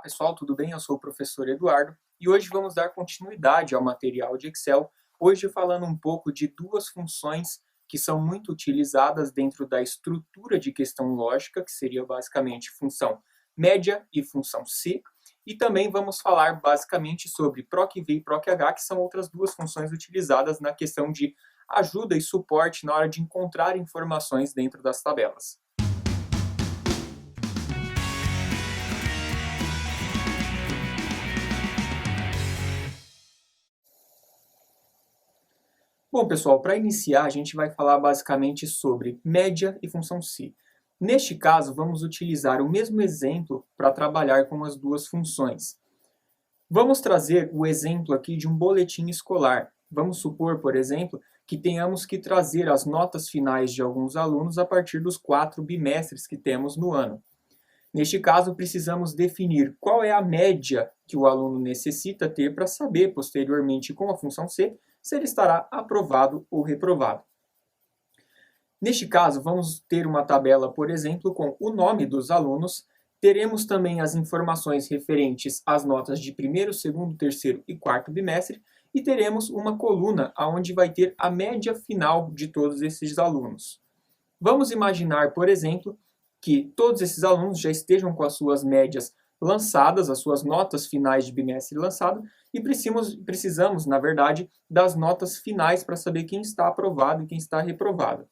pessoal, tudo bem? Eu sou o professor Eduardo e hoje vamos dar continuidade ao material de Excel, hoje falando um pouco de duas funções que são muito utilizadas dentro da estrutura de questão lógica, que seria basicamente função média e função C, e também vamos falar basicamente sobre PROC-V e PROC-H, que são outras duas funções utilizadas na questão de ajuda e suporte na hora de encontrar informações dentro das tabelas. Bom, pessoal, para iniciar, a gente vai falar basicamente sobre média e função C. Neste caso, vamos utilizar o mesmo exemplo para trabalhar com as duas funções. Vamos trazer o exemplo aqui de um boletim escolar. Vamos supor, por exemplo, que tenhamos que trazer as notas finais de alguns alunos a partir dos 4 bimestres que temos no ano. Neste caso, precisamos definir qual é a média que o aluno necessita ter para saber, posteriormente, com a função C, se ele estará aprovado ou reprovado. Neste caso, vamos ter uma tabela, por exemplo, com o nome dos alunos. Teremos também as informações referentes às notas de primeiro, segundo, terceiro e quarto bimestre. E teremos uma coluna onde vai ter a média final de todos esses alunos. Vamos imaginar, por exemplo, que todos esses alunos já estejam com as suas médias lançadas, as suas notas finais de bimestre lançado, e precisamos, na verdade, das notas finais para saber quem está aprovado e quem está reprovado.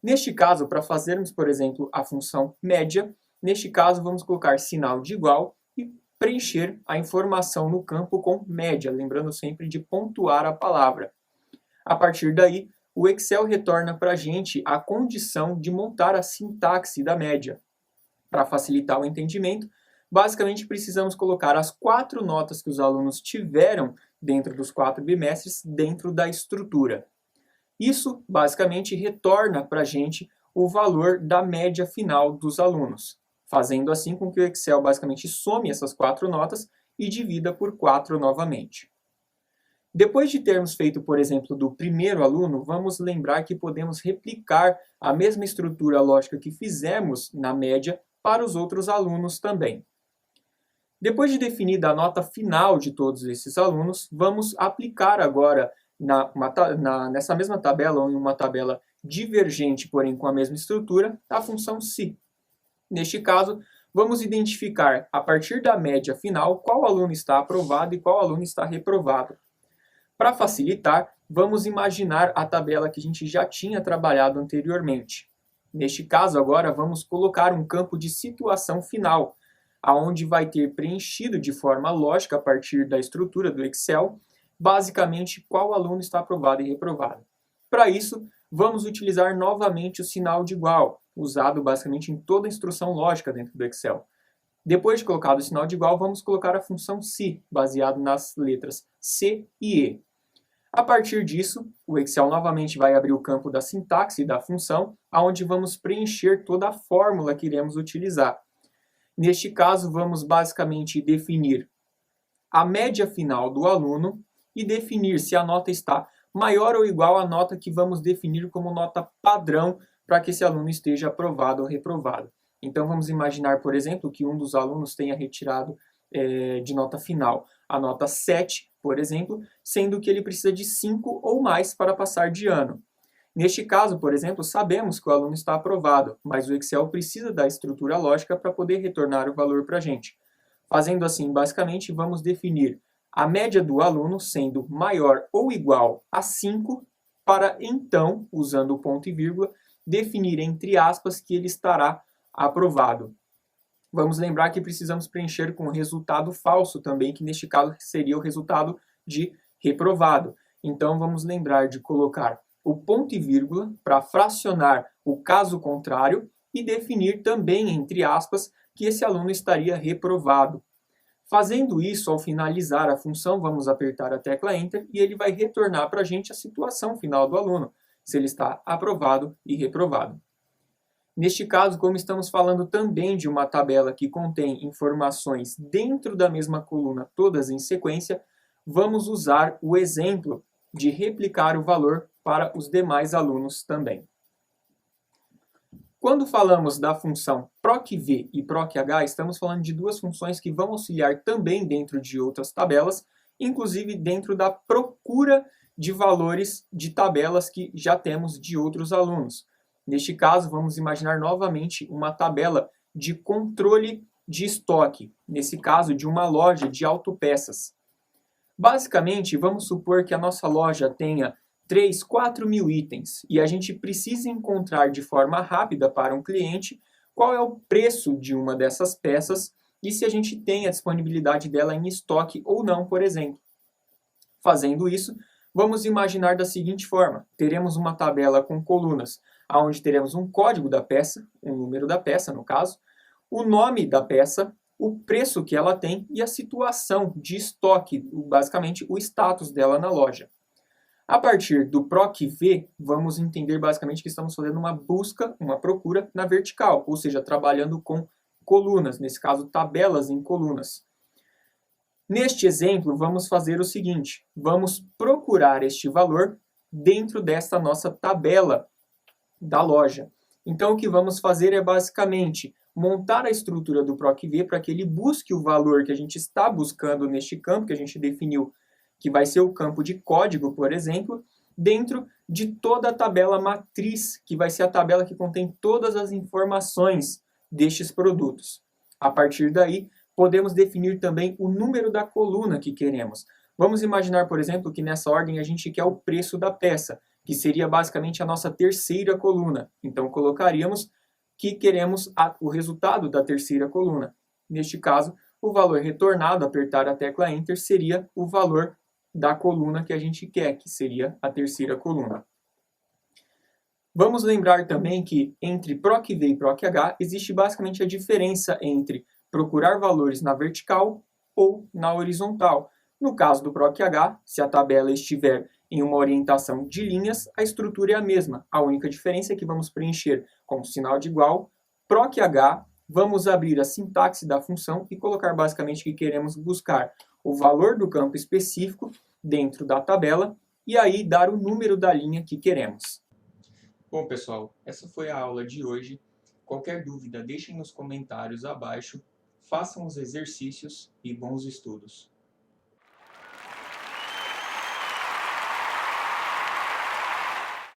Neste caso, para fazermos, por exemplo, a função média, neste caso vamos colocar sinal de igual e preencher a informação no campo com média, lembrando sempre de pontuar a palavra. A partir daí, o Excel retorna para a gente a condição de montar a sintaxe da média. Para facilitar o entendimento, basicamente precisamos colocar as 4 notas que os alunos tiveram dentro dos 4 bimestres dentro da estrutura. Isso basicamente retorna para a gente o valor da média final dos alunos, fazendo assim com que o Excel basicamente some essas 4 notas e divida por 4 novamente. Depois de termos feito, por exemplo, do primeiro aluno, vamos lembrar que podemos replicar a mesma estrutura lógica que fizemos na média para os outros alunos também. Depois de definida a nota final de todos esses alunos, vamos aplicar agora nessa mesma tabela, ou em uma tabela divergente, porém com a mesma estrutura, a função C. Neste caso, vamos identificar, a partir da média final, qual aluno está aprovado e qual aluno está reprovado. Para facilitar, vamos imaginar a tabela que a gente já tinha trabalhado anteriormente. Neste caso, agora, vamos colocar um campo de situação final, onde vai ter preenchido de forma lógica, a partir da estrutura do Excel, basicamente qual aluno está aprovado e reprovado. Para isso, vamos utilizar novamente o sinal de igual, usado basicamente em toda a instrução lógica dentro do Excel. Depois de colocado o sinal de igual, vamos colocar a função se, baseado nas letras C e E. A partir disso, o Excel novamente vai abrir o campo da sintaxe da função, onde vamos preencher toda a fórmula que iremos utilizar. Neste caso, vamos basicamente definir a média final do aluno e definir se a nota está maior ou igual à nota que vamos definir como nota padrão para que esse aluno esteja aprovado ou reprovado. Então, vamos imaginar, por exemplo, que um dos alunos tenha retirado de nota final a nota 7, por exemplo, sendo que ele precisa de 5 ou mais para passar de ano. Neste caso, por exemplo, sabemos que o aluno está aprovado, mas o Excel precisa da estrutura lógica para poder retornar o valor para a gente. Fazendo assim, basicamente, vamos definir a média do aluno sendo maior ou igual a 5, para então, usando o ponto e vírgula, definir entre aspas que ele estará aprovado. Vamos lembrar que precisamos preencher com o resultado falso também, que neste caso seria o resultado de reprovado. Então, vamos lembrar de colocar o ponto e vírgula para fracionar o caso contrário e definir também, entre aspas, que esse aluno estaria reprovado. Fazendo isso, ao finalizar a função, vamos apertar a tecla Enter e ele vai retornar para a gente a situação final do aluno, se ele está aprovado e reprovado. Neste caso, como estamos falando também de uma tabela que contém informações dentro da mesma coluna, todas em sequência, vamos usar o exemplo de replicar o valor para os demais alunos também. Quando falamos da função proc_v e proc_h, estamos falando de duas funções que vão auxiliar também dentro de outras tabelas, inclusive dentro da procura de valores de tabelas que já temos de outros alunos. Neste caso, vamos imaginar novamente uma tabela de controle de estoque, nesse caso de uma loja de autopeças. Basicamente, vamos supor que a nossa loja tenha 3, 4 mil itens e a gente precisa encontrar de forma rápida para um cliente qual é o preço de uma dessas peças e se a gente tem a disponibilidade dela em estoque ou não, por exemplo. Fazendo isso, vamos imaginar da seguinte forma: teremos uma tabela com colunas, onde teremos um código da peça, um número da peça no caso, o nome da peça, o preço que ela tem e a situação de estoque, basicamente o status dela na loja. A partir do proc_v, vamos entender basicamente que estamos fazendo uma busca, uma procura na vertical, ou seja, trabalhando com colunas, nesse caso tabelas em colunas. Neste exemplo, vamos fazer o seguinte: vamos procurar este valor dentro desta nossa tabela da loja. Então, o que vamos fazer é basicamente montar a estrutura do proc_v para que ele busque o valor que a gente está buscando neste campo, que a gente definiu que vai ser o campo de código, por exemplo, dentro de toda a tabela matriz, que vai ser a tabela que contém todas as informações destes produtos. A partir daí, podemos definir também o número da coluna que queremos. Vamos imaginar, por exemplo, que nessa ordem a gente quer o preço da peça, que seria basicamente a nossa terceira coluna. Então, colocaríamos que queremos o resultado da terceira coluna. Neste caso, o valor retornado, apertar a tecla Enter, seria o valor da coluna que a gente quer, que seria a terceira coluna. Vamos lembrar também que entre proc_v e proc_h existe basicamente a diferença entre procurar valores na vertical ou na horizontal. No caso do proc_h, se a tabela estiver em uma orientação de linhas, a estrutura é a mesma. A única diferença é que vamos preencher com o sinal de igual. Proc_h, vamos abrir a sintaxe da função e colocar basicamente que queremos buscar o valor do campo específico dentro da tabela e aí dar o número da linha que queremos. Bom, pessoal, essa foi a aula de hoje. Qualquer dúvida, deixem nos comentários abaixo, façam os exercícios e bons estudos.